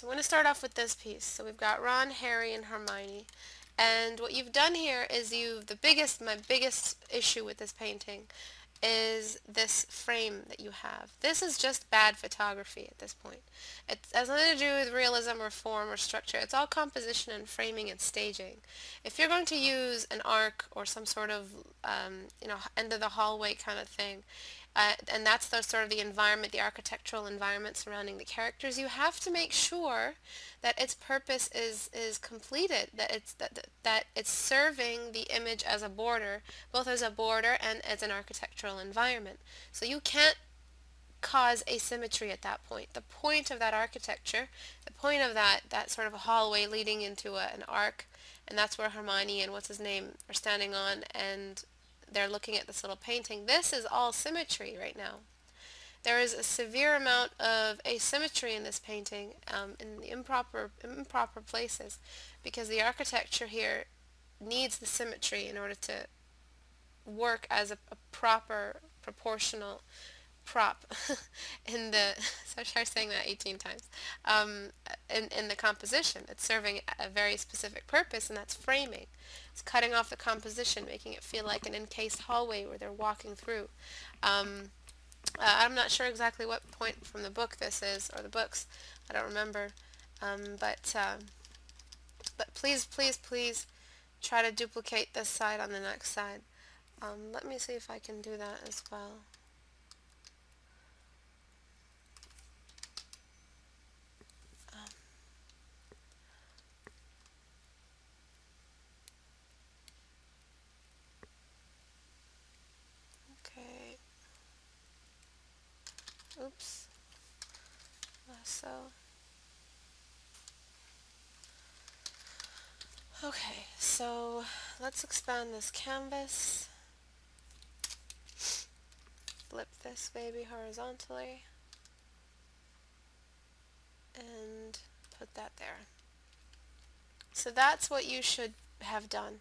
So I'm going to start off with this piece. So we've got Ron, Harry, and Hermione. And what you've done here is my biggest issue with this painting is this frame that you have. This is just bad photography at this point. It has nothing to do with realism or form or structure. It's all composition and framing and staging. If you're going to use an arc or some sort of end of the hallway kind of thing, and that's the sort of the environment, the architectural environment surrounding the characters, you have to make sure that its purpose is completed, that it's serving the image as a border, both as a border and as an architectural environment. So you can't cause asymmetry at that point. The point of that architecture, the point of that sort of a hallway leading into an arc, and that's where Hermione and what's his name are standing on, and they're looking at this little painting. This is all symmetry right now. There is a severe amount of asymmetry in this painting, in the improper places, because the architecture here needs the symmetry in order to work as a proper proportional prop in the, so I try saying that 18 times, in the composition. It's serving a very specific purpose, and that's framing. It's cutting off the composition, making it feel like an encased hallway where they're walking through. I'm not sure exactly what point from the book this is, or the books. I don't remember. But please, please, please try to duplicate this side on the next side. Let me see if I can do that as well. Okay. Oops. So. Okay, so let's expand this canvas. Flip this baby horizontally. And put that there. So that's what you should have done.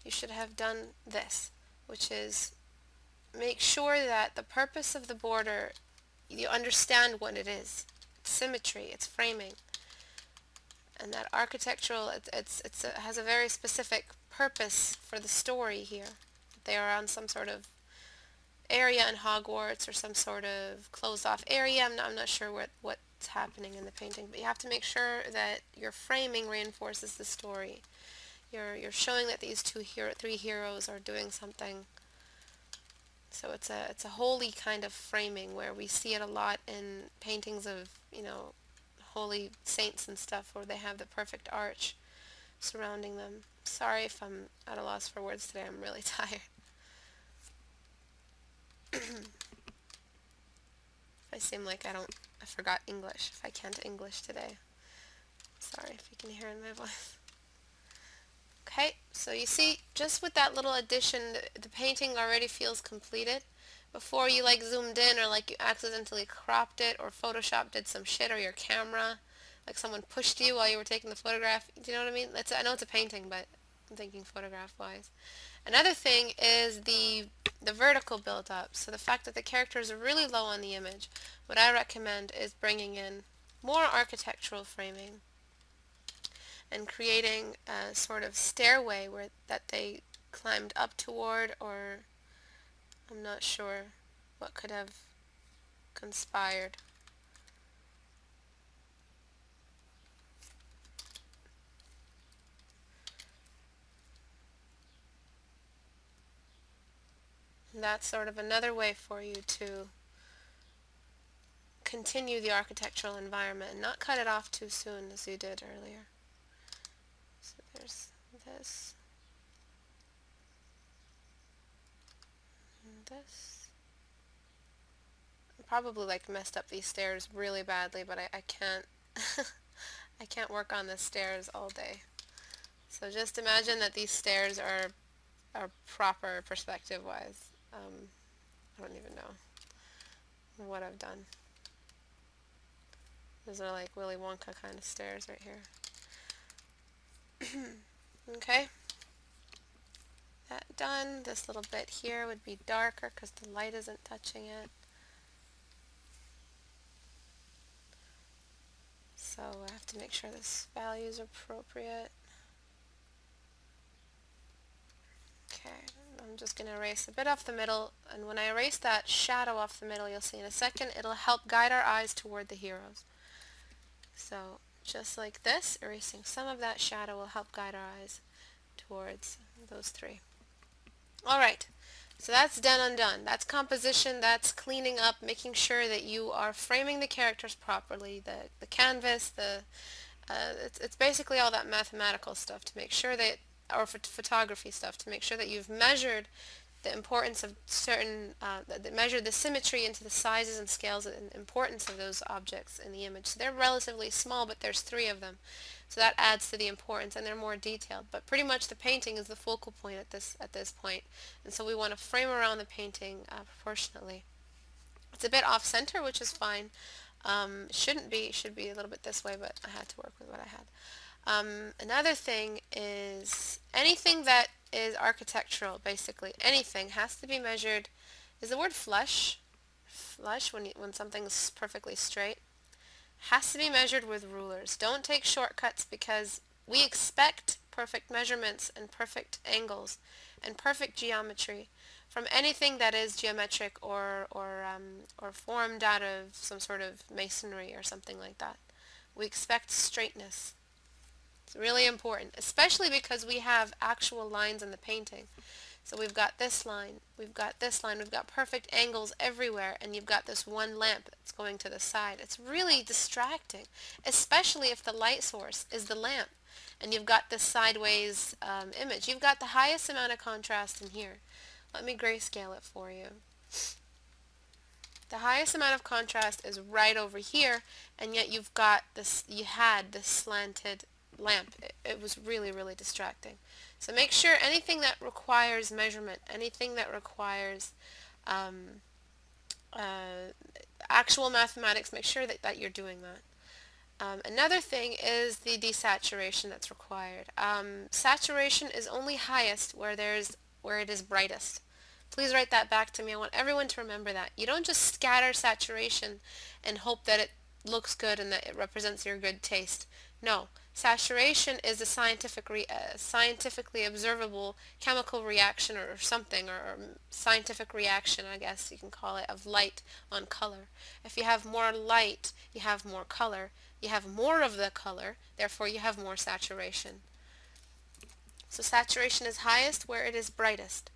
You should have done this, which is make sure that the purpose of the border, you understand what it is. It's symmetry, it's framing. And that architectural, it has a very specific purpose for the story here. They are on some sort of area in Hogwarts or some sort of closed off area. I'm not sure what's happening in the painting, but you have to make sure that your framing reinforces the story. You're showing that these three heroes are doing something. So it's a holy kind of framing where we see it a lot in paintings of, holy saints and stuff, where they have the perfect arch surrounding them. Sorry if I'm at a loss for words today. I'm really tired. If I seem like I forgot English, if I can't English today. Sorry if you can hear in my voice. Okay, so you see, just with that little addition, the painting already feels completed. Before you zoomed in, or you accidentally cropped it, or Photoshop did some shit, or your camera, someone pushed you while you were taking the photograph. Do you know what I mean? I know it's a painting, but I'm thinking photograph-wise. Another thing is the vertical build-up. So the fact that the characters are really low on the image. What I recommend is bringing in more architectural framing and creating a sort of stairway that they climbed up toward, or I'm not sure what could have conspired. And that's sort of another way for you to continue the architectural environment and not cut it off too soon as you did earlier. So there's this and this. I probably messed up these stairs really badly, but I can't I can't work on the stairs all day. So just imagine that these stairs are proper perspective wise. I don't even know what I've done. Those are Willy Wonka kind of stairs right here. Okay. That done. This little bit here would be darker because the light isn't touching it. So I have to make sure this value is appropriate. Okay, I'm just going to erase a bit off the middle, and when I erase that shadow off the middle, you'll see in a second, it'll help guide our eyes toward the heroes. So just like this, erasing some of that shadow will help guide our eyes towards those three. Alright, so that's done undone. That's composition, that's cleaning up, making sure that you are framing the characters properly, the canvas, it's basically all that mathematical stuff to make sure that, or photography stuff, to make sure that you've measured the importance of certain, that measure the symmetry into the sizes and scales and importance of those objects in the image. So they're relatively small, but there's three of them. So that adds to the importance, and they're more detailed. But pretty much the painting is the focal point at this point, and so we want to frame around the painting proportionately. It's a bit off-center, which is fine. Shouldn't be. It should be a little bit this way, but I had to work with what I had. Another thing is anything that is architectural, basically anything, has to be measured. Is the word flush? Flush, when something's perfectly straight, has to be measured with rulers. Don't take shortcuts, because we expect perfect measurements and perfect angles and perfect geometry from anything that is geometric or formed out of some sort of masonry or something like that. We expect straightness. It's really important, especially because we have actual lines in the painting. So we've got this line, we've got this line, we've got perfect angles everywhere, and you've got this one lamp that's going to the side. It's really distracting, especially if the light source is the lamp, and you've got this sideways image. You've got the highest amount of contrast in here. Let me grayscale it for you. The highest amount of contrast is right over here, and yet you've got this, you had this slanted lamp. It was really, really distracting. So make sure anything that requires measurement, anything that requires actual mathematics, make sure that you're doing that. Another thing is the desaturation that's required. Saturation is only highest where it is brightest. Please write that back to me. I want everyone to remember that. You don't just scatter saturation and hope that it looks good and that it represents your good taste. No. Saturation is a scientifically observable chemical reaction or something, or scientific reaction, I guess you can call it, of light on color. If you have more light, you have more color. You have more of the color, therefore you have more saturation. So saturation is highest where it is brightest.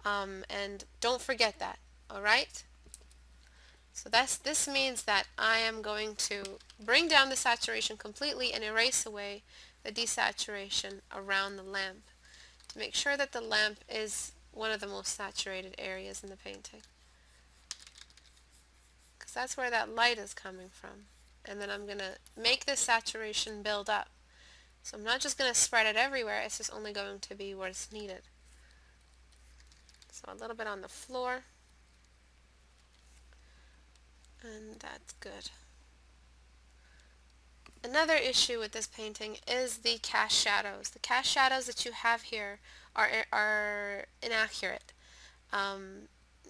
And don't forget that, alright? So this means that I am going to bring down the saturation completely and erase away the desaturation around the lamp to make sure that the lamp is one of the most saturated areas in the painting. Because that's where that light is coming from. And then I'm going to make this saturation build up. So I'm not just going to spread it everywhere, it's just only going to be where it's needed. So a little bit on the floor. And that's good. Another issue with this painting is the cast shadows. The cast shadows that you have here are inaccurate.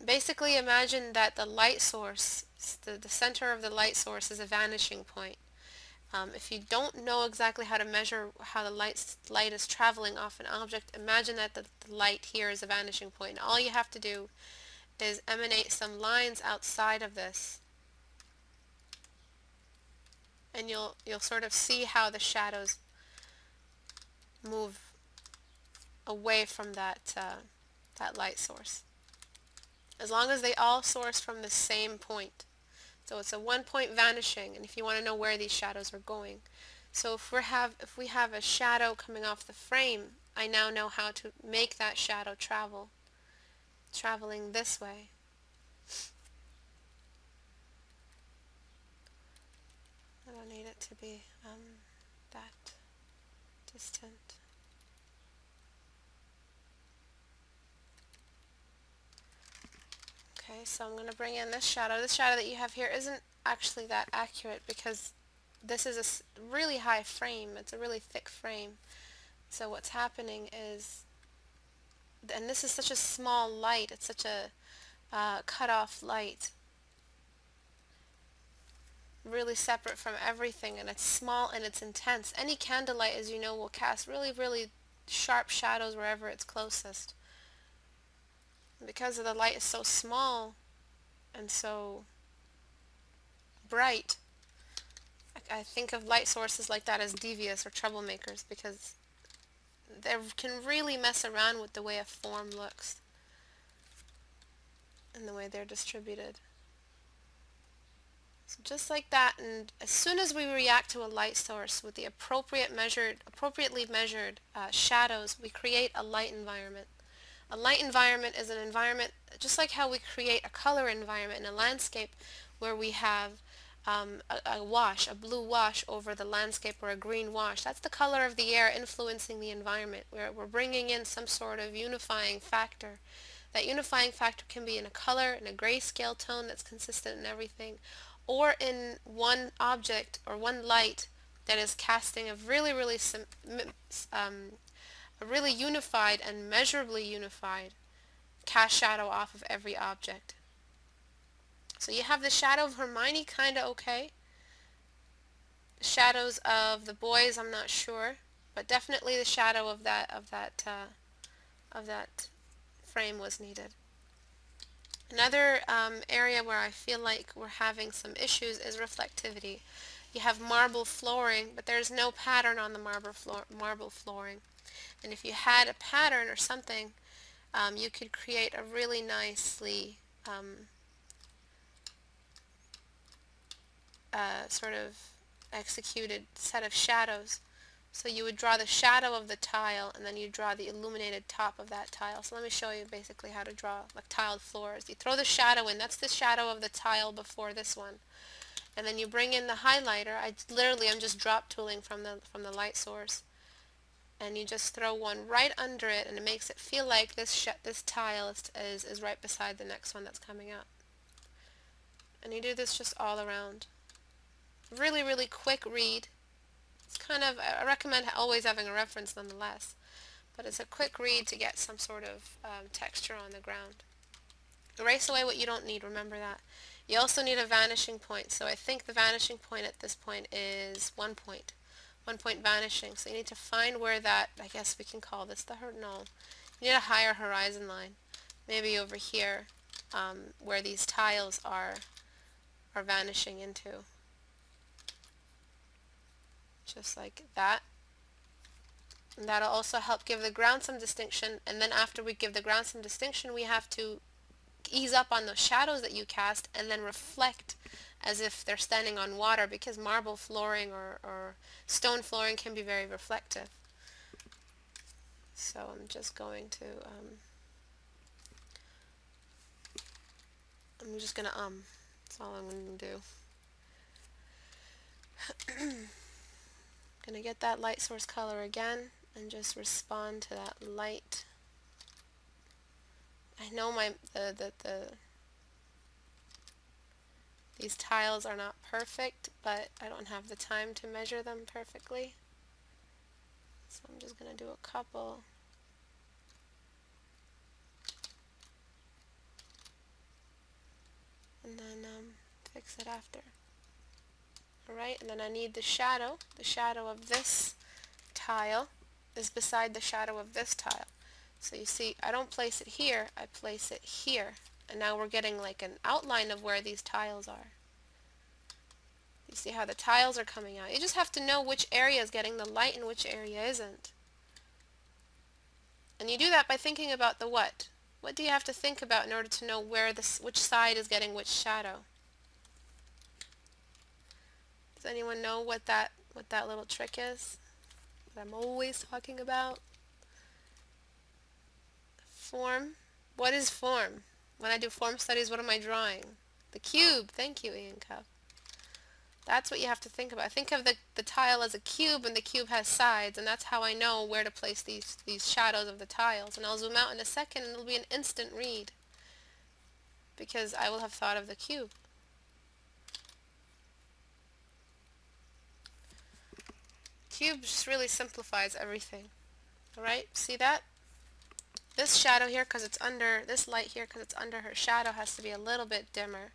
Basically imagine that the light source, the center of the light source is a vanishing point. If you don't know exactly how to measure how the light is traveling off an object, imagine that the light here is a vanishing point. And all you have to do is emanate some lines outside of this, and you'll sort of see how the shadows move away from that light source. As long as they all source from the same point. So it's a one-point vanishing, and if you want to know where these shadows are going. So if we have a shadow coming off the frame, I now know how to make that shadow traveling this way. I don't need it to be that distant. Okay, so I'm going to bring in this shadow. This shadow that you have here isn't actually that accurate because this is a really high frame. It's a really thick frame. So what's happening is, and this is such a small light, it's such a cut-off light. really separate from everything, and it's small and it's intense. Any candlelight, as you know, will cast really, really sharp shadows wherever it's closest. And because the light is so small and so bright, I think of light sources like that as devious or troublemakers, because they can really mess around with the way a form looks and the way they're distributed. So just like that, and as soon as we react to a light source with the appropriately measured shadows, we create a light environment. A light environment is an environment just like how we create a color environment in a landscape, where we have a blue wash over the landscape, or a green wash. That's the color of the air influencing the environment, where we're bringing in some sort of unifying factor. That unifying factor can be in a color, in a grayscale tone that's consistent in everything, or in one object or one light that is casting a really unified and measurably unified cast shadow off of every object. So you have the shadow of Hermione, kind of okay. The shadows of the boys, I'm not sure, but definitely the shadow of that frame was needed. Another area where I feel like we're having some issues is reflectivity. You have marble flooring, but there's no pattern on the marble flooring. And if you had a pattern or something, you could create a really nicely sort of executed set of shadows. So you would draw the shadow of the tile, and then you draw the illuminated top of that tile. So let me show you basically how to draw like tiled floors. You throw the shadow in. That's the shadow of the tile before this one. And then you bring in the highlighter. I'm just drop tooling from the light source. And you just throw one right under it, and it makes it feel like this tile is right beside the next one that's coming up. And you do this just all around. Really, really quick read. It's I recommend always having a reference nonetheless, but it's a quick read to get some sort of texture on the ground. Erase away what you don't need, remember that. You also need a vanishing point, so I think the vanishing point at this point is 1 point. 1 point vanishing, so you need to find where that, I guess we can call this no. You need a higher horizon line, maybe over here, where these tiles are vanishing into. Just like that. And that'll also help give the ground some distinction, and then after we give the ground some distinction, we have to ease up on those shadows that you cast and then reflect as if they're standing on water, because marble flooring or stone flooring can be very reflective. So I'm just going to that's all I'm going to do. Going to get that light source color again and just respond to that light. I know these tiles are not perfect, but I don't have the time to measure them perfectly. So I'm just going to do a couple. And then fix it after. Alright, and then I need the shadow. The shadow of this tile is beside the shadow of this tile. So you see, I don't place it here, I place it here. And now we're getting like an outline of where these tiles are. You see how the tiles are coming out. You just have to know which area is getting the light and which area isn't. And you do that by thinking about the what. What do you have to think about in order to know which side is getting which shadow? Does anyone know what that little trick is? What I'm always talking about? Form. What is form? When I do form studies, what am I drawing? The cube. Thank you, Ian Cup. That's what you have to think about. Think of the tile as a cube, and the cube has sides, and that's how I know where to place these shadows of the tiles. And I'll zoom out in a second, and it'll be an instant read, because I will have thought of the cube. Cube just really simplifies everything. Alright, see that? This shadow here, because it's under, this light here, because it's under her shadow, has to be a little bit dimmer.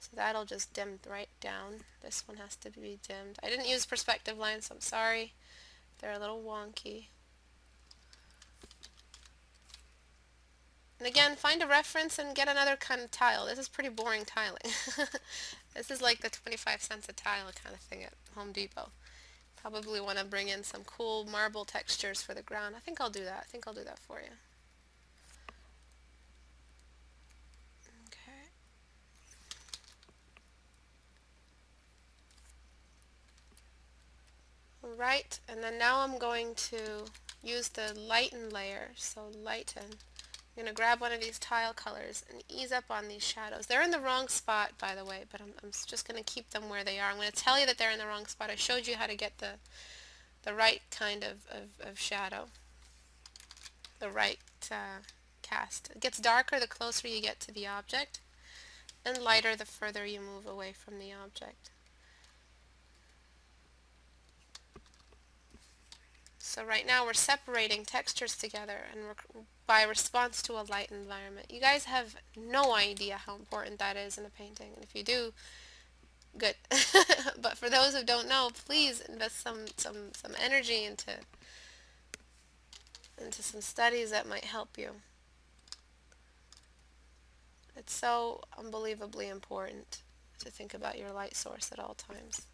So that'll just dim right down. This one has to be dimmed. I didn't use perspective lines, so I'm sorry. They're a little wonky. And again, find a reference and get another kind of tile. This is pretty boring tiling. This is like the 25 cents a tile kind of thing at Home Depot. Probably want to bring in some cool marble textures for the ground. I think I'll do that. I think I'll do that for you. Okay. Alright, and then now I'm going to use the lighten layer. So lighten. I'm going to grab one of these tile colors and ease up on these shadows. They're in the wrong spot, by the way, but I'm just going to keep them where they are. I'm going to tell you that they're in the wrong spot. I showed you how to get the right kind of shadow, the right cast. It gets darker the closer you get to the object, and lighter the further you move away from the object. So right now we're separating textures together and by response to a light environment. You guys have no idea how important that is in a painting, and if you do, good. But for those who don't know, please invest some energy into some studies that might help you. It's so unbelievably important to think about your light source at all times.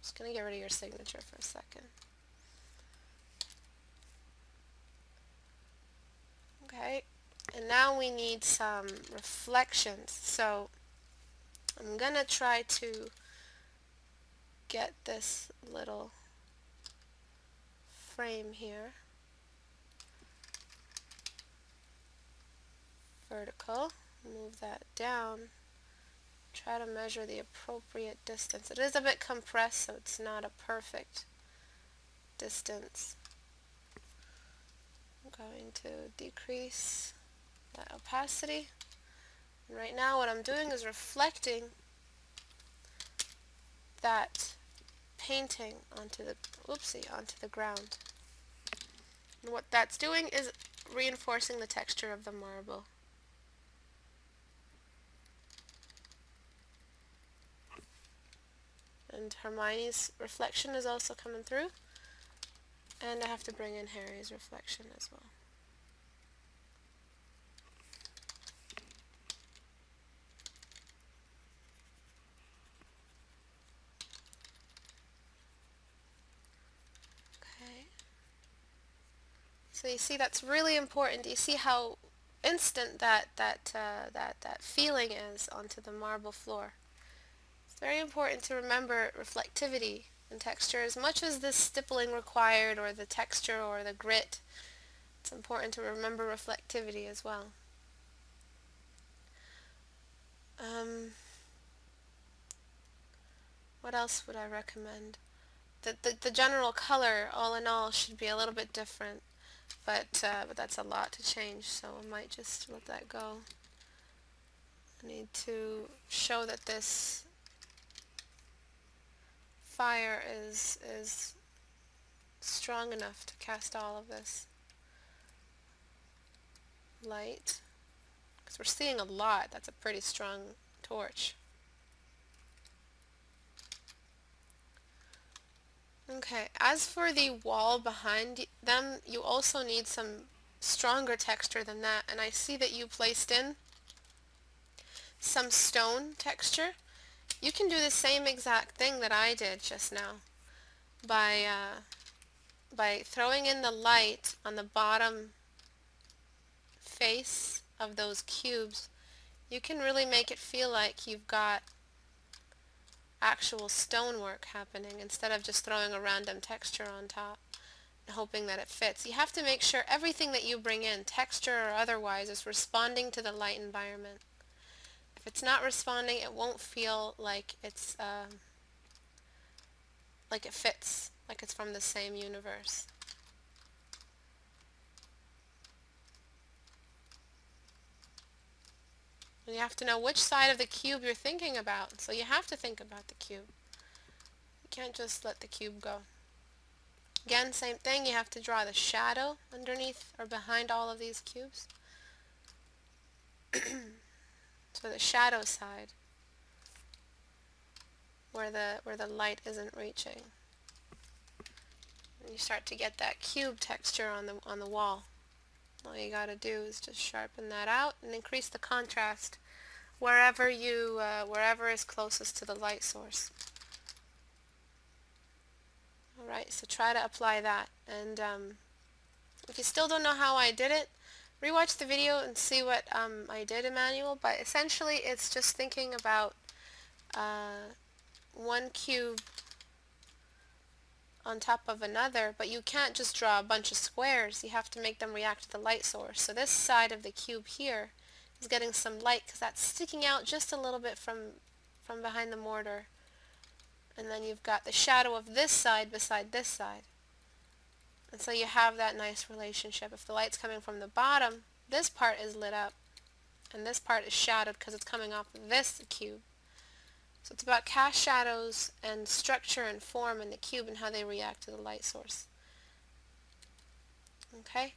Just going to get rid of your signature for a second. Okay, and now we need some reflections. So I'm going to try to get this little frame here vertical, move that down, try to measure the appropriate distance. It is a bit compressed, so it's not a perfect distance. I'm going to decrease that opacity. And right now what I'm doing is reflecting that painting onto the ground. And what that's doing is reinforcing the texture of the marble. And Hermione's reflection is also coming through. And I have to bring in Harry's reflection as well. Okay. So you see that's really important. You see how instant that feeling is onto the marble floor. It's very important to remember reflectivity and texture as much as the stippling required or the texture or the grit. It's important to remember reflectivity as well. What else would I recommend? The general color, all in all, should be a little bit different, but that's a lot to change, so I might just let that go. I need to show that this fire is strong enough to cast all of this light, because we're seeing a lot. That's a pretty strong torch. Okay, as for the wall behind them, you also need some stronger texture than that, and I see that you placed in some stone texture. You can do the same exact thing that I did just now by throwing in the light on the bottom face of those cubes. You can really make it feel like you've got actual stonework happening instead of just throwing a random texture on top and hoping that it fits. You have to make sure everything that you bring in, texture or otherwise, is responding to the light environment. If it's not responding, it won't feel like it's like it fits, like it's from the same universe. And you have to know which side of the cube you're thinking about. So you have to think about the cube. You can't just let the cube go. Again, same thing, you have to draw the shadow underneath or behind all of these cubes. for the shadow side, where the light isn't reaching. And you start to get that cube texture on the wall. All you gotta do is just sharpen that out and increase the contrast wherever wherever is closest to the light source. Alright, so try to apply that. And if you still don't know how I did it, rewatch the video and see what I did in manual. But essentially it's just thinking about one cube on top of another, but you can't just draw a bunch of squares. You have to make them react to the light source. So this side of the cube here is getting some light because that's sticking out just a little bit from behind the mortar. And then you've got the shadow of this side beside this side. And so you have that nice relationship. If the light's coming from the bottom, this part is lit up, and this part is shadowed because it's coming off of this cube. So it's about cast shadows and structure and form in the cube and how they react to the light source. Okay?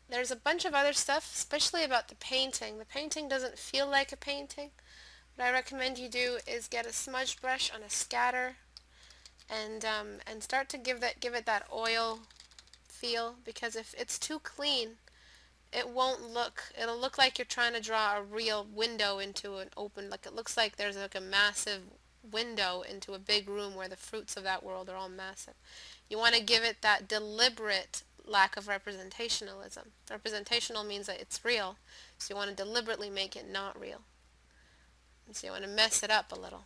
There's a bunch of other stuff, especially about the painting. The painting doesn't feel like a painting. What I recommend you do is get a smudge brush on a scatter and start to give it that oil feel, because if it's too clean, it'll look like you're trying to draw a real window into an open, like it looks like there's like a massive window into a big room where the fruits of that world are all massive. You want to give it that deliberate lack of representationalism. Representational means that it's real, so you want to deliberately make it not real. And so you want to mess it up a little,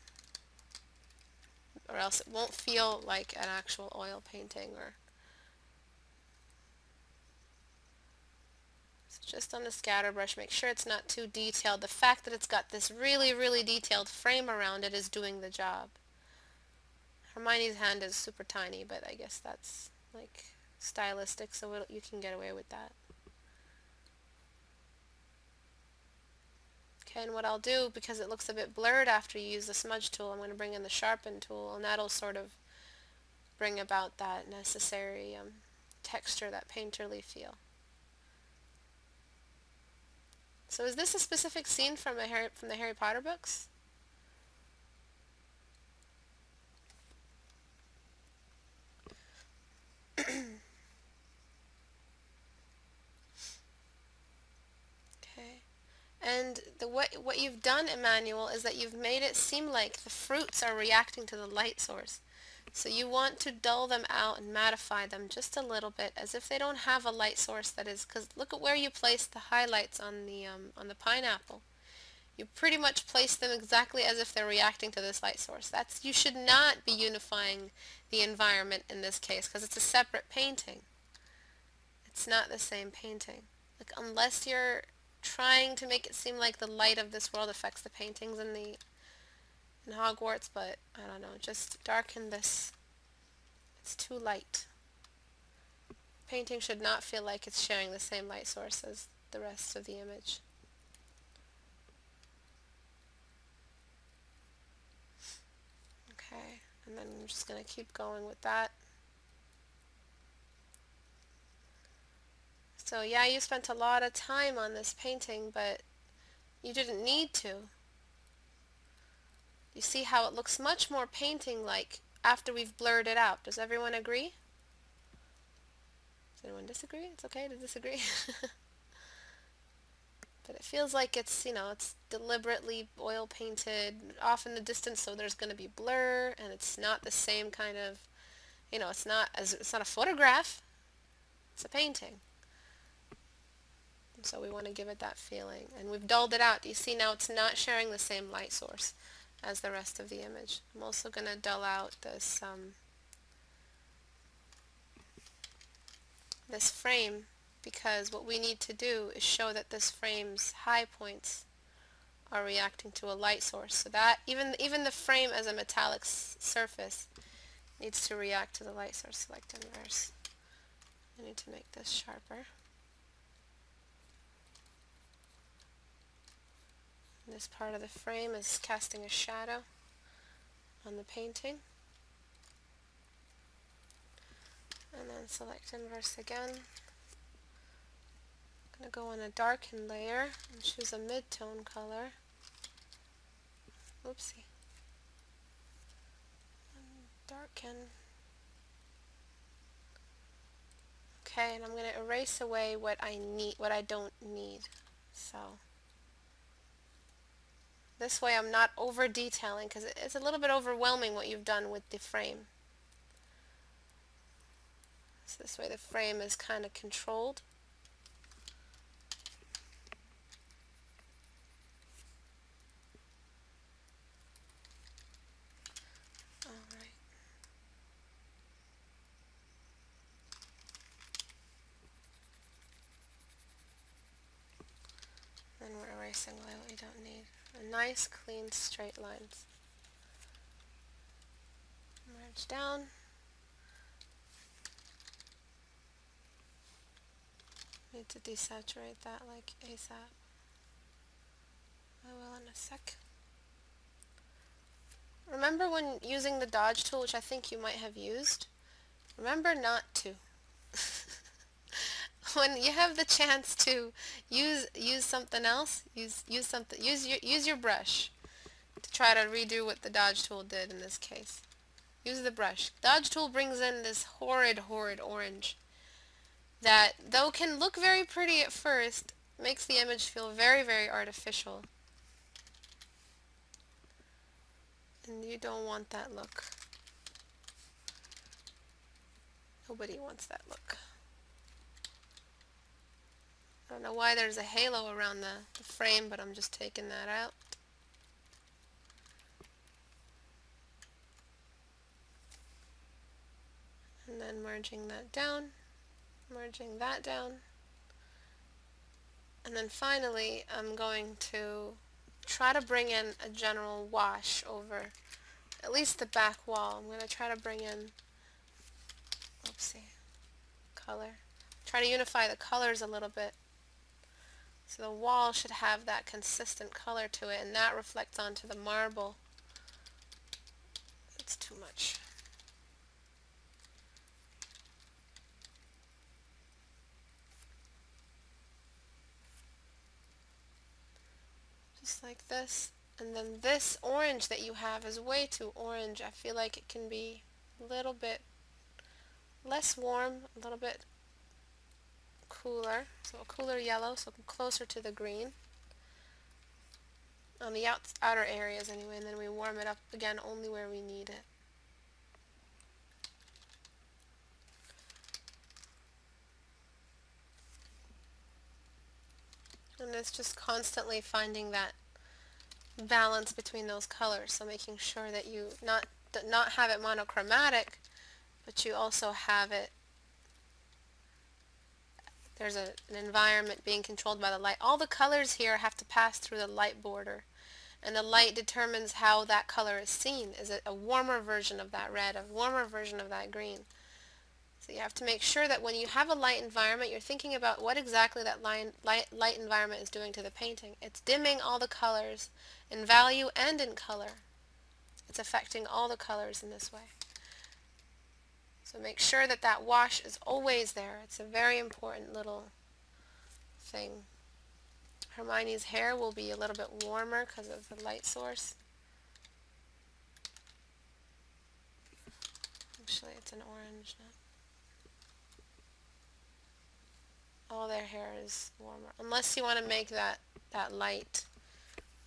or else it won't feel like an actual oil painting. Or so just on the scatter brush, make sure it's not too detailed. The fact that it's got this really, really detailed frame around it is doing the job. Hermione's hand is super tiny, but I guess that's like stylistic, so you can get away with that. Okay, and what I'll do, because it looks a bit blurred after you use the smudge tool, I'm going to bring in the sharpen tool, and that'll sort of bring about that necessary texture, that painterly feel. So is this a specific scene from the Harry Potter books? Okay. And what you've done, Emmanuel, is that you've made it seem like the fruits are reacting to the light source. So you want to dull them out and mattify them just a little bit, as if they don't have a light source that is, because look at where you placed the highlights on the pineapple. You pretty much place them exactly as if they're reacting to this light source. You should not be unifying the environment in this case, because it's a separate painting. It's not the same painting. Like, unless you're trying to make it seem like the light of this world affects the paintings in Hogwarts, but I don't know, just darken this. It's too light. Painting should not feel like it's sharing the same light source as the rest of the image. Okay, and then I'm just going to keep going with that. So yeah, you spent a lot of time on this painting, but you didn't need to. You see how it looks much more painting-like after we've blurred it out. Does everyone agree? Does anyone disagree? It's okay to disagree. But it feels like it's, it's deliberately oil painted off in the distance, so there's going to be blur, and it's not the same kind of, it's not a photograph. It's a painting. And so we want to give it that feeling. And we've dulled it out. You see now it's not sharing the same light source as the rest of the image. I'm also going to dull out this this frame, because what we need to do is show that this frame's high points are reacting to a light source. So that even the frame as a metallic surface needs to react to the light source. Select inverse. I need to make this sharper. This part of the frame is casting a shadow on the painting. And then select inverse again. I'm going to go on a darken layer and choose a mid-tone color. Oopsie. Darken. Okay, and I'm going to erase away what I don't need. So this way I'm not over detailing, because it's a little bit overwhelming what you've done with the frame. So this way the frame is kind of controlled. Alright. Then we're erasing away what we don't need. A nice, clean, straight lines. Merge down. Need to desaturate that like ASAP. I will in a sec. Remember when using the dodge tool, which I think you might have used, remember not to. When you have the chance to use something else, use your brush to try to redo what the dodge tool did in this case. Use the brush. Dodge tool brings in this horrid orange that, though can look very pretty at first, makes the image feel very artificial. And you don't want that look. Nobody wants that look. I don't know why there's a halo around the frame, but I'm just taking that out. And then merging that down, merging that down. And then finally, I'm going to try to bring in a general wash over at least the back wall. I'm going to try to bring in, oopsie, color. Try to unify the colors a little bit. So the wall should have that consistent color to it, and that reflects onto the marble. It's too much. Just like this. And then this orange that you have is way too orange. I feel like it can be a little bit less warm, a little bit cooler. So a cooler yellow, so closer to the green. On the outer areas anyway, and then we warm it up again only where we need it. And it's just constantly finding that balance between those colors, so making sure that you not have it monochromatic, but you also have it, there's an environment being controlled by the light. All the colors here have to pass through the light border, and the light determines how that color is seen. Is it a warmer version of that red, a warmer version of that green? So you have to make sure that when you have a light environment, you're thinking about what exactly that light environment is doing to the painting. It's dimming all the colors in value and in color. It's affecting all the colors in this way. So make sure that that wash is always there. It's a very important little thing. Hermione's hair will be a little bit warmer because of the light source. Actually, it's an orange now. All their hair is warmer. Unless you want to make that light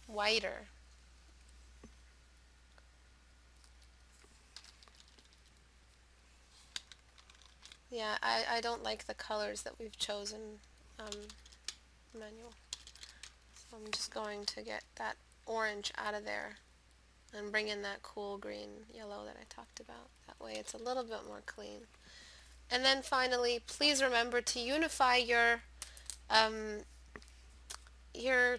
whiter. Yeah, I don't like the colors that we've chosen, manual. So I'm just going to get that orange out of there and bring in that cool green yellow that I talked about. That way it's a little bit more clean. And then finally, please remember to unify your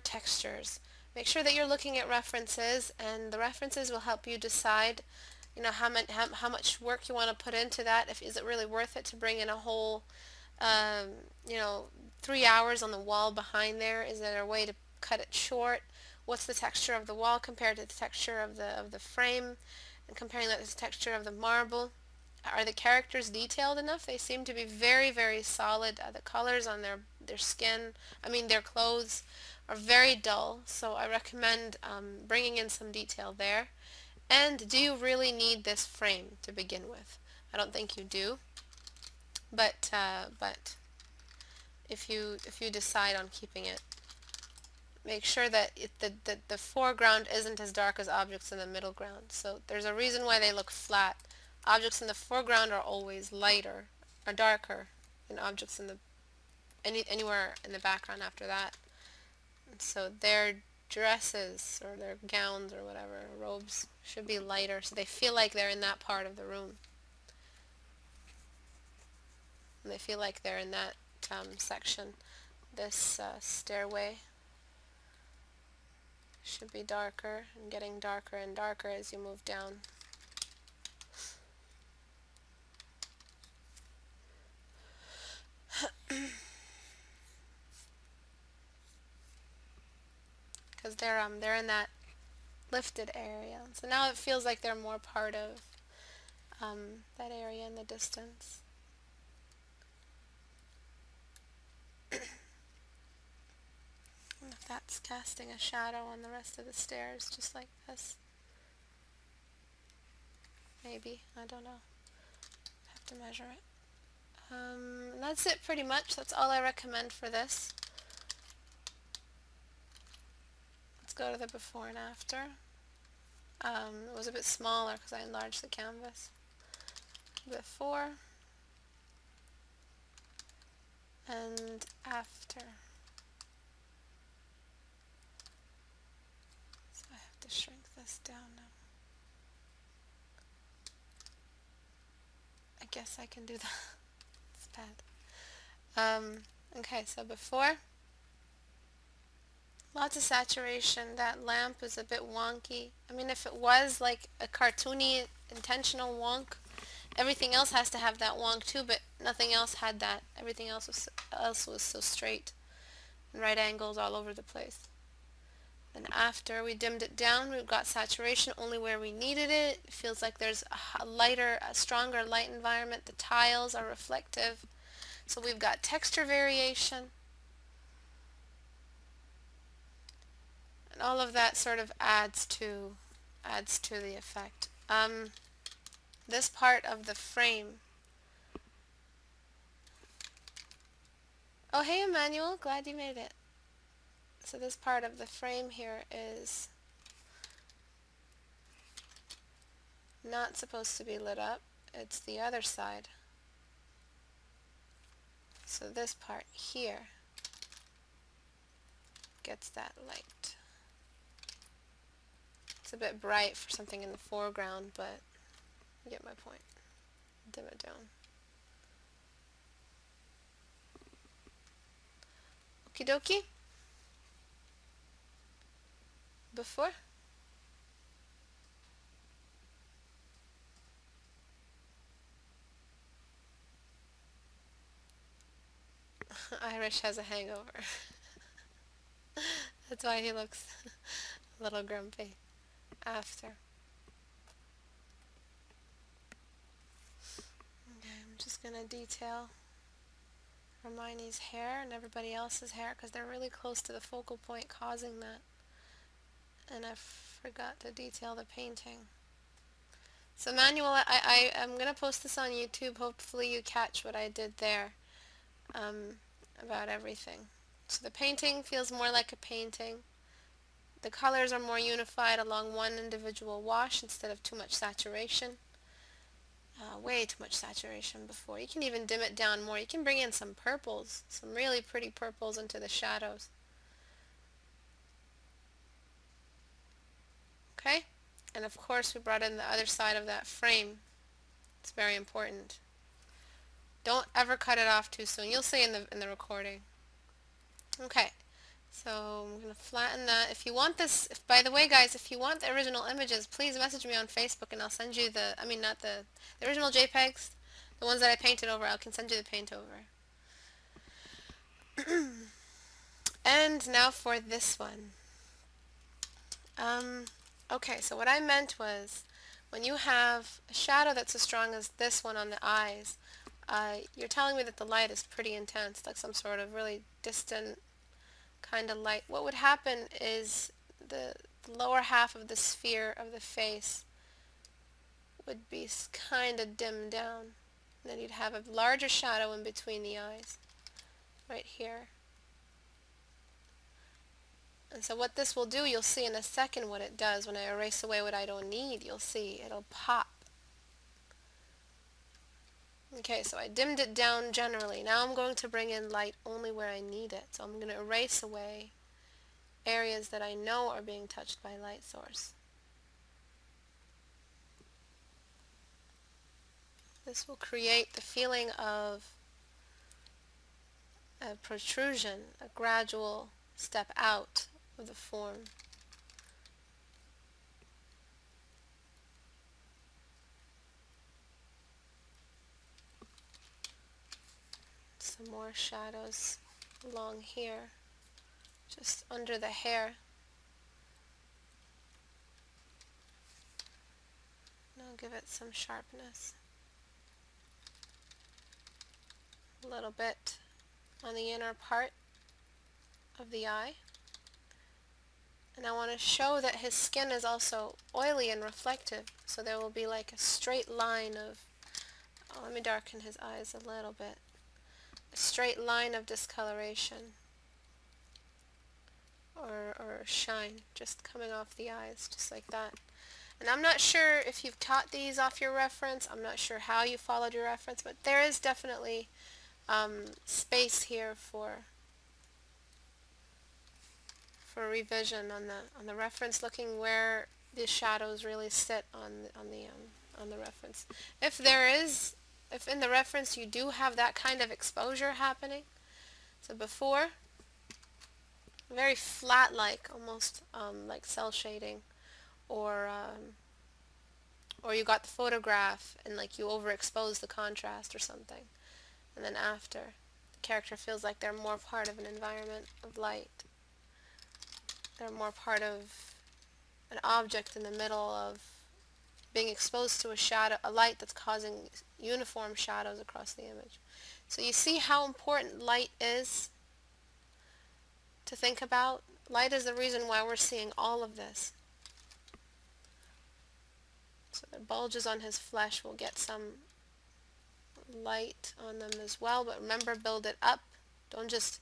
textures. Make sure that you're looking at references, and the references will help you decide, you know, how much work you want to put into that. Is it really worth it to bring in a whole, 3 hours on the wall behind there? Is there a way to cut it short? What's the texture of the wall compared to the texture of the frame, and comparing that to the texture of the marble? Are the characters detailed enough? They seem to be very solid. The colors on their skin, their clothes are very dull, so I recommend bringing in some detail there. And do you really need this frame to begin with? I don't think you do, but if you decide on keeping it, make sure that the foreground isn't as dark as objects in the middle ground. So there's a reason why they look flat. Objects in the foreground are always lighter or darker than objects in the anywhere in the background after that. And so their dresses or their gowns or whatever, robes, should be lighter so they feel like they're in that part of the room. And they feel like they're in that section. This stairway should be darker and getting darker and darker as you move down. Because they're in that lifted area. So now it feels like they're more part of that area in the distance. And if that's casting a shadow on the rest of the stairs, just like this. Maybe, I don't know. Have to measure it. That's it pretty much. That's all I recommend for this. Let's go to the before and after. It was a bit smaller because I enlarged the canvas. Before and after. So I have to shrink this down now. I guess I can do that. It's bad. Okay, so before, lots of saturation. That lamp is a bit wonky. If it was like a cartoony, intentional wonk, everything else has to have that wonk too, but nothing else had that. Everything else was so straight and right angles all over the place. Then after we dimmed it down, we've got saturation only where we needed it. It feels like there's a stronger light environment. The tiles are reflective. So we've got texture variation. And all of that sort of adds to the effect. This part of the frame. Oh, hey Emmanuel, glad you made it. So this part of the frame here is not supposed to be lit up. It's the other side. So this part here gets that light. It's a bit bright for something in the foreground, but you get my point. Dim it down. Okie dokie. Before. Irish has a hangover. That's why he looks a little grumpy. After. Okay, I'm just going to detail Hermione's hair and everybody else's hair because they're really close to the focal point causing that. And I forgot to detail the painting. So Manuel, I'm going to post this on YouTube. Hopefully you catch what I did there about everything. So the painting feels more like a painting. The colors are more unified along one individual wash instead of too much saturation. Way too much saturation before. You can even dim it down more. You can bring in some purples, some really pretty purples into the shadows. Okay? And of course we brought in the other side of that frame. It's very important. Don't ever cut it off too soon. You'll see in the recording. Okay. So I'm going to flatten that. If you want this, by the way guys, if you want the original images, please message me on Facebook and I'll send you not the original JPEGs, the ones that I painted over, I can send you the paint over. And now for this one. Okay, so what I meant was, when you have a shadow that's as strong as this one on the eyes, you're telling me that the light is pretty intense, like some sort of really distant kind of light. What would happen is the lower half of the sphere of the face would be kind of dimmed down. And then you'd have a larger shadow in between the eyes, right here. And so what this will do, you'll see in a second what it does. When I erase away what I don't need, you'll see it'll pop. Okay, so I dimmed it down generally. Now I'm going to bring in light only where I need it. So I'm going to erase away areas that I know are being touched by light source. This will create the feeling of a protrusion, a gradual step out of the form. Some more shadows along here, just under the hair. And I'll give it some sharpness. A little bit on the inner part of the eye. And I want to show that his skin is also oily and reflective, so there will be like a straight line of, let me darken his eyes a little bit, a straight line of discoloration or shine just coming off the eyes, just like that. And I'm not sure if you've taught these off your reference, I'm not sure how you followed your reference, but there is definitely space here for revision on the reference, looking where the shadows really sit on the reference. If in the reference you do have that kind of exposure happening, so before, very flat, like almost like cell shading, or you got the photograph and like you overexpose the contrast or something, and then after, the character feels like they're more part of an environment of light. They're more part of an object in the middle of being exposed to a light that's causing uniform shadows across the image. So you see how important light is to think about? Light is the reason why we're seeing all of this. So the bulges on his flesh will get some light on them as well, but remember, build it up. Don't just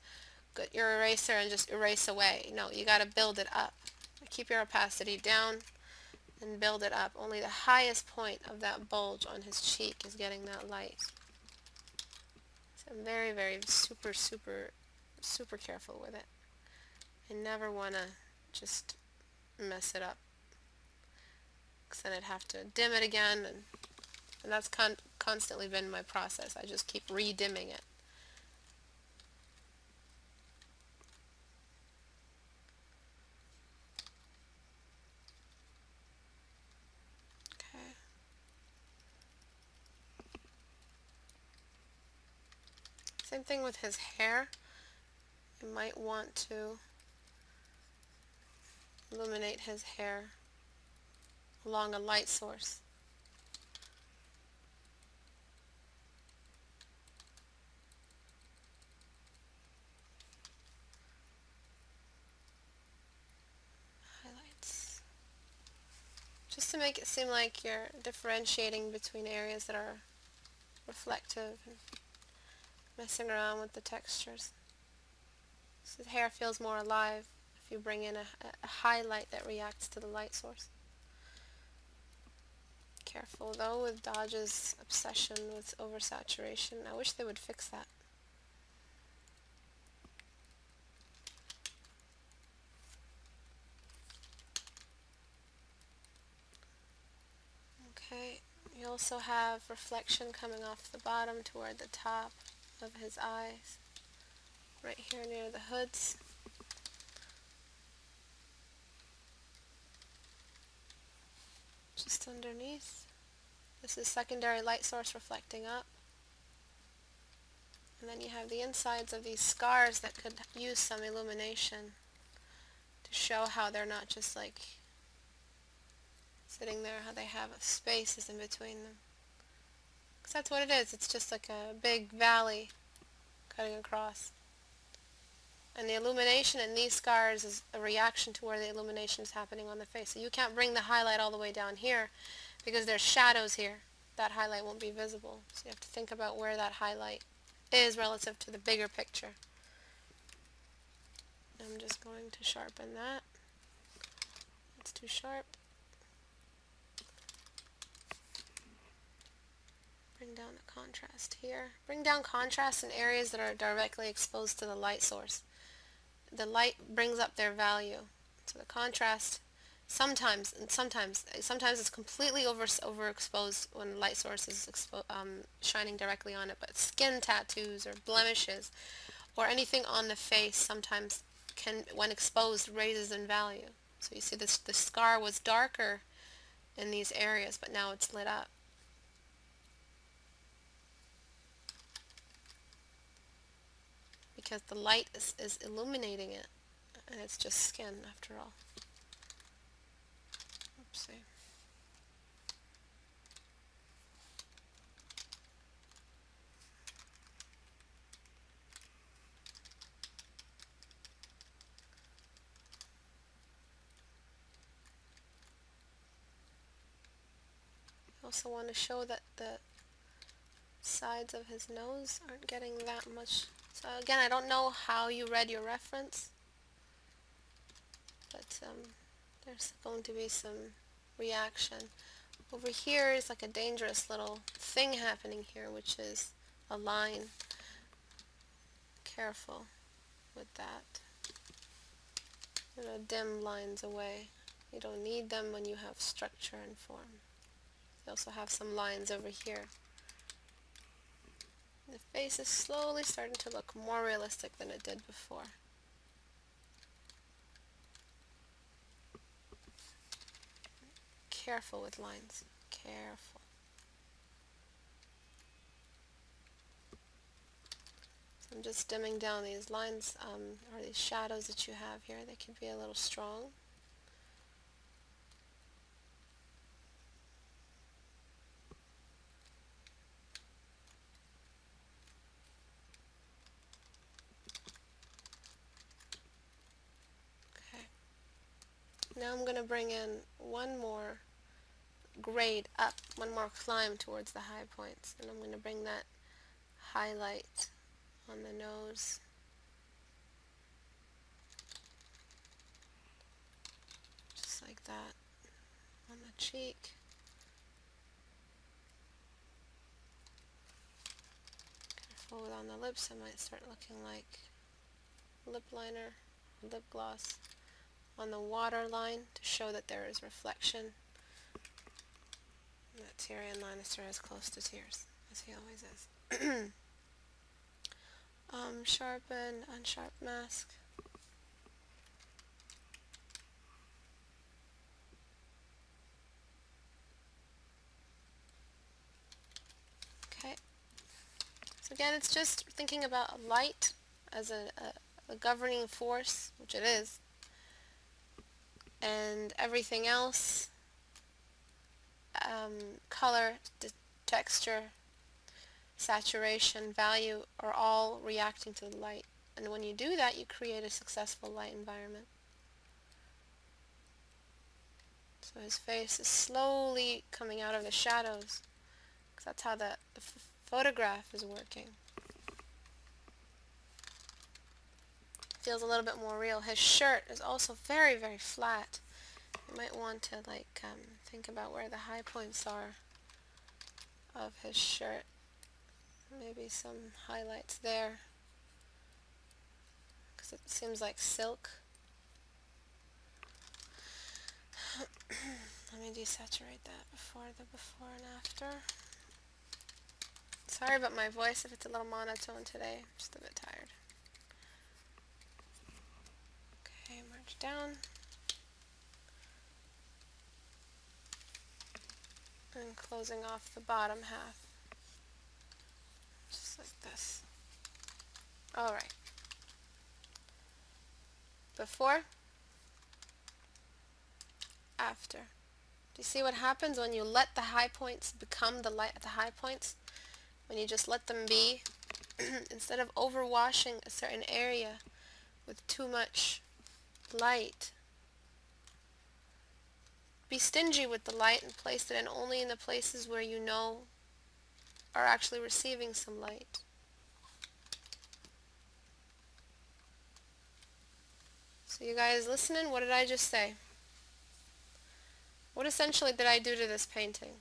get your eraser and just erase away. No, you got to build it up. Keep your opacity down and build it up. Only the highest point of that bulge on his cheek is getting that light. So I'm very, very super careful with it. I never want to just mess it up, because then I'd have to dim it again, and that's constantly been my process. I just keep re-dimming it. Okay. Same thing with his hair. You might want to illuminate his hair along a light source. Highlights. Just to make it seem like you're differentiating between areas that are reflective and messing around with the textures. So the hair feels more alive if you bring in a highlight that reacts to the light source. Careful though with Dodge's obsession with oversaturation. I wish they would fix that. Okay, you also have reflection coming off the bottom toward the top of his eyes, right here near the hoods. Just underneath. This is secondary light source reflecting up. And then you have the insides of these scars that could use some illumination to show how they're not just like sitting there, how they have spaces in between them. 'Cause that's what it is. It's just like a big valley cutting across. And the illumination in these scars is a reaction to where the illumination is happening on the face. So you can't bring the highlight all the way down here because there's shadows here. That highlight won't be visible. So you have to think about where that highlight is relative to the bigger picture. I'm just going to sharpen that. It's too sharp. Bring down the contrast here. Bring down contrast in areas that are directly exposed to the light source. The light brings up their value. So the contrast sometimes it's completely overexposed when light source is shining directly on it, but skin tattoos or blemishes or anything on the face sometimes can, when exposed, raises in value. So you see this, the scar was darker in these areas, but now it's lit up. Because the light is illuminating it, and it's just skin after all. Oopsie. I also want to show that the sides of his nose aren't getting that much. So again, I don't know how you read your reference, but there's going to be some reaction. Over here is like a dangerous little thing happening here, which is a line. Careful with that. You know, dim lines away. You don't need them when you have structure and form. You also have some lines over here. The face is slowly starting to look more realistic than it did before. Careful with lines. Careful. So I'm just dimming down these lines, or these shadows that you have here. They can be a little strong. Okay. Now I'm going to bring in one more grade up, one more climb towards the high points, and I'm going to bring that highlight on the nose. Just like that. On the cheek. Careful on the lips, it might start looking like lip liner, lip gloss. On the waterline to show that there is reflection. And that Tyrion Lannister is close to tears, as he always is. Sharpen, unsharp mask. Okay. So again, it's just thinking about light as a governing force, which it is, and everything else, color, texture, saturation, value, are all reacting to the light. And when you do that, you create a successful light environment. So his face is slowly coming out of the shadows, because that's how the photograph is working. Feels a little bit more real. His shirt is also very, very flat. You might want to think about where the high points are of his shirt. Maybe some highlights there, because it seems like silk. Let me desaturate that before and after. Sorry about my voice if it's a little monotone today. I'm just a bit tired. Okay, march down. And closing off the bottom half. Just like this. Alright. Before. After. Do you see what happens when you let the high points become the light at the high points? when you just let them be, instead of overwashing a certain area with too much light. Be stingy with the light and place it in only in the places where you know are actually receiving some light. So you guys listening? What did I just say? What essentially did I do to this painting?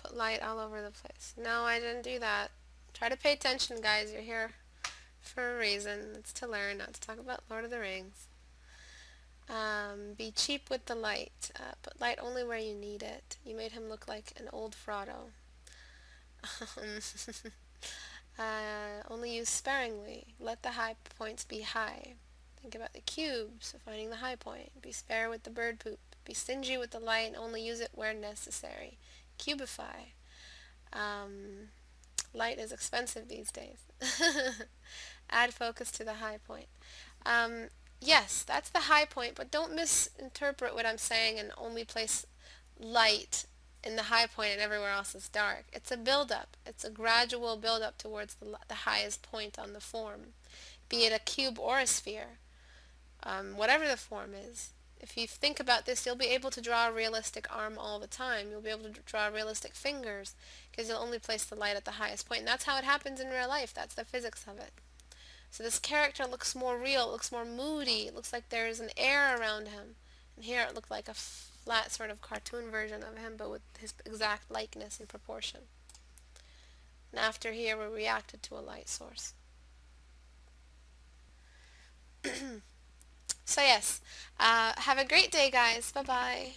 Put light all over the place. No, I didn't do that. Try to pay attention, guys. You're here for a reason. It's to learn, not to talk about Lord of the Rings. Be cheap with the light. Put light only where you need it. You made him look like an old Frodo. Only use sparingly. Let the high points be high. Think about the cube, so finding the high point. Be spare with the bird poop. Be stingy with the light and only use it where necessary. Cubify. Light is expensive these days. Add focus to the high point. Yes, that's the high point, but don't misinterpret what I'm saying and only place light in the high point and everywhere else is dark. It's a build-up. It's a gradual build-up towards the highest point on the form, be it a cube or a sphere, whatever the form is. If you think about this, you'll be able to draw a realistic arm all the time. You'll be able to draw realistic fingers because you'll only place the light at the highest point. And that's how it happens in real life. That's the physics of it. So this character looks more real, looks more moody, it looks like there's an air around him. And here it looked like a flat sort of cartoon version of him, but with his exact likeness and proportion. And after here we reacted to a light source. So yes, have a great day, guys. Bye-bye.